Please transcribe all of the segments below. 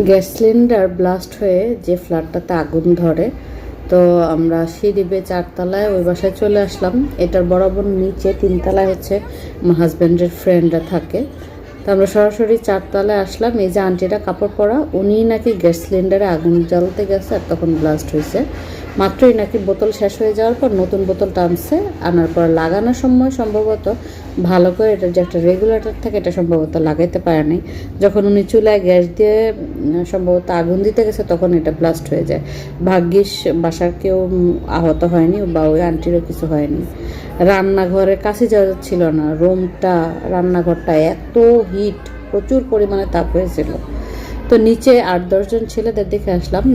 Gas cylinder blast হয়ে যে ফ্ল্যাটটাতে আগুন ধরে, তো আমরা সিঁড়ি বেয়ে 4তলায় ওই বাসায় চলে আসলাম। এটার বরাবর নিচে 3তলায় হচ্ছে আমার হাজব্যান্ডের ফ্রেন্ডরা থাকে। তো আমরা সরাসরি 4তলায় আসলাম। এই যে আন্টিটা কাপড় পরা, উনি নাকি গ্যাস সিলিন্ডারে আগুন জ্বালতে গেছে আর তখন ব্লাস্ট হয়েছে। মাত্রই নাকি বোতল শেষ হয়ে যাওয়ার পর নতুন বোতল টানছে, আনার পর লাগানোর সময় সম্ভবত ভালো করে এটার যে একটা রেগুলেটর থাকে এটা সম্ভবত লাগাইতে পারে নাই। যখন উনি চুলায় গ্যাস দিয়ে সম্ভবত আগুন দিতে গেছে তখন এটা ব্লাস্ট হয়ে যায়। ভাগ্যিস বাসার কেউ আহত হয়নি বা ওই আন্টিরও কিছু হয়নি। রান্নাঘরের কাছে যাওয়া যাচ্ছিল না, রুমটা রান্নাঘরটা এত হিট, প্রচুর পরিমাণে তাপ হয়েছিল। তো নিচে 8-10 জন ছেলেদের দেখে আসলাম,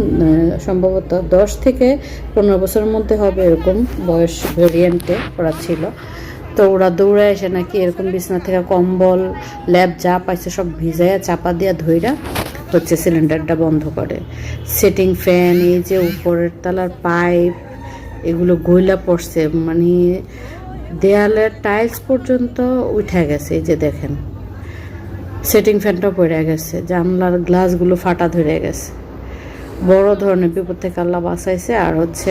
সম্ভবত 10 থেকে 15 বছরের মধ্যে হবে এরকম বয়স ভেরিয়েন্টে ওরা ছিল। তো ওরা দৌড়ে এসে নাকি এরকম বিছানা থেকে কম্বল ল্যাব যা পাইছে সব ভিজাইয়া চাপা দিয়া ধইরা হচ্ছে সিলিন্ডারটা বন্ধ করে। সেটিং ফ্যান, এই যে উপরের তলার পাইপ, এগুলো গইলা পড়ছে, মানে দেয়ালের টাইলস পর্যন্ত উঠে গেছে। এই যে দেখেন, সেটিং ফ্যানটাও পড়ে গেছে, জানলার গ্লাসগুলো ফাটা ধরে গেছে। বড় ধরনের বিপদ থেকে আল্লাহ বাঁচাইছে। আর হচ্ছে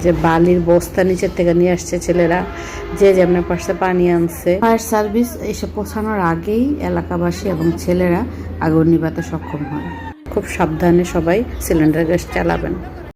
যে বালির বস্তা নিচের থেকে নিয়ে আসছে ছেলেরা, যে যেমন পাশে পানি আনছে। ফায়ার সার্ভিস এসে পৌঁছানোর আগেই এলাকাবাসী এবং ছেলেরা আগুন নিভাতে সক্ষম হয়। খুব সাবধানে সবাই সিলিন্ডার গ্যাস চালাবেন।